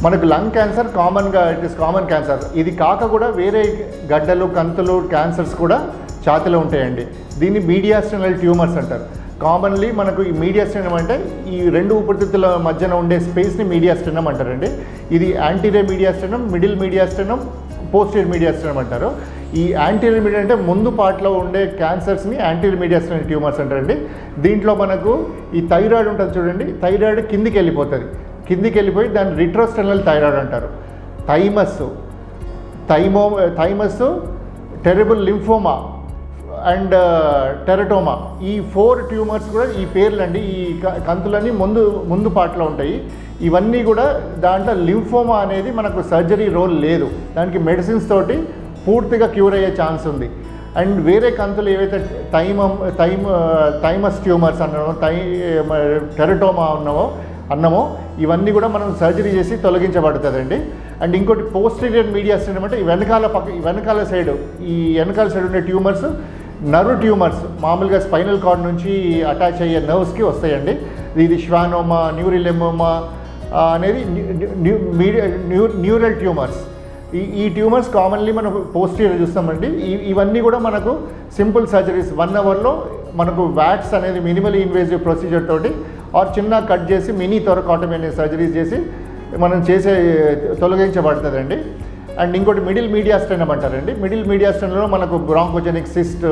మనకు lung cancer కామన్గా it is common cancer. ఇది కాక కూడా వేరే గడ్డలు కంతులు క్యాన్సర్స్ కూడా ఛాతీలో ఉంటాయండి. దీన్ని మీడియాస్టైనల్ ట్యూమర్స్ అంటారు. కామన్లీ మనకు ఈ మీడియాస్టైనం అంటే ఈ రెండు ఊపిరితిత్తుల మధ్యన ఉండే స్పేస్ని మీడియాస్టైనం అంటారండి. ఇది యాంటీరియర్ మీడియాస్టైనం, మిడిల్ మీడియాస్టైనం, పోస్టీరియర్ మీడియాస్టైనం అంటారు. ఈ యాంటీరియర్ మీడియా అంటే ముందు పార్ట్లో ఉండే క్యాన్సర్స్ని యాంటీరియర్ మీడియాస్టైనల్ ట్యూమర్స్ అంటారండి. దీంట్లో మనకు ఈ థైరాయిడ్ ఉంటుంది చూడండి, థైరాయిడ్ కిందికి వెళ్ళిపోతుంది. కిందికి వెళ్ళిపోయి దాన్ని రిట్రోస్టెనల్ థైరాయిడ్ అంటారు. థైమస్, టెరబుల్ లింఫోమా అండ్ టెరటోమా, ఈ 4 ట్యూమర్స్ కూడా ఈ పేర్లండి. ఈ కంతులన్నీ ముందు పార్ట్లో ఉంటాయి. ఇవన్నీ కూడా దాంట్లో లింఫోమా అనేది మనకు సర్జరీ రోల్ లేదు, దానికి మెడిసిన్స్ తోటి పూర్తిగా క్యూర్ అయ్యే ఛాన్స్ ఉంది. అండ్ వేరే కంతులు ఏవైతే థైమస్ ట్యూమర్స్ టెరటోమా అన్నమో ఇవన్నీ కూడా మనం సర్జరీ చేసి తొలగించబడుతుందండి. అండ్ ఇంకోటి పోస్టీరియర్ మీడియాస్టైనం అంటే వెనకాల సైడ్ ఉండే ట్యూమర్స్ నర్వ్ ట్యూమర్స్, మామూలుగా స్పైనల్ కార్డ్ నుంచి అటాచ్ అయ్యే నర్వ్స్కి వస్తాయండి. ఇది శ్వానోమా, న్యూరిలెమోమా అనేది న్యూరల్ ట్యూమర్స్. ఈ ట్యూమర్స్ కామన్లీ మనం పోస్టీరియర్ చూస్తామండి. ఇవన్నీ కూడా మనకు సింపుల్ సర్జరీస్ 1 అవర్లో మనకు వ్యాక్స్ అనేది మినిమల్ ఇన్వేజివ్ ప్రొసీజర్ తోటి ఆర్ చిన్న కట్ చేసి మినీ థొరకాటమీ అనే సర్జరీస్ చేసి మనం తొలగించబడుతుందండి. అండ్ ఇంకోటి మిడిల్ మీడియాస్టైనం అంటారండి. మిడిల్ మీడియాస్టైనంలో మనకు బ్రాంకోజెనిక్ సిస్ట్,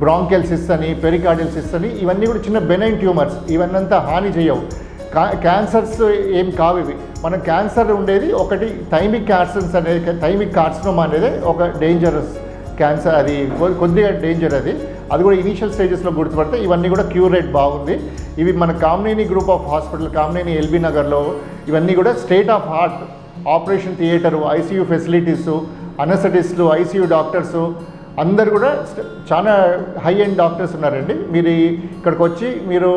బ్రాంకియల్ సిస్ట్ అని, పెరికార్డియల్ సిస్ట్ అని ఇవన్నీ కూడా చిన్న బెనైన్ ట్యూమర్స్. ఇవన్నంతా హాని చేయవు, క్యాన్సర్స్ ఏం కావు ఇవి. మన క్యాన్సర్ ఉండేది ఒకటి థైమిక్ కార్సినోమా అనేది ఒక డేంజరస్ క్యాన్సర్, అది కొద్దిగా డేంజర్. అది కూడా ఇనీషియల్ స్టేజెస్లో గుర్తుపడితే ఇవన్నీ కూడా క్యూర్ రేట్ బాగుంది. ఇవి మన Kamineni group of hospital, Kamineni LB నగర్లో ఇవన్నీ కూడా state of heart, operation theatre, ICU facilities, అనస్థెటిస్టులు, ఐసీయూ డాక్టర్సు అందరు కూడా చాలా హై ఎండ్ డాక్టర్స్ ఉన్నారండి. మీరు ఇక్కడికి వచ్చి మీరు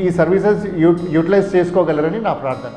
ఈ సర్వీసెస్ యూటిలైజ్ చేసుకోగలరని నా ప్రార్థన.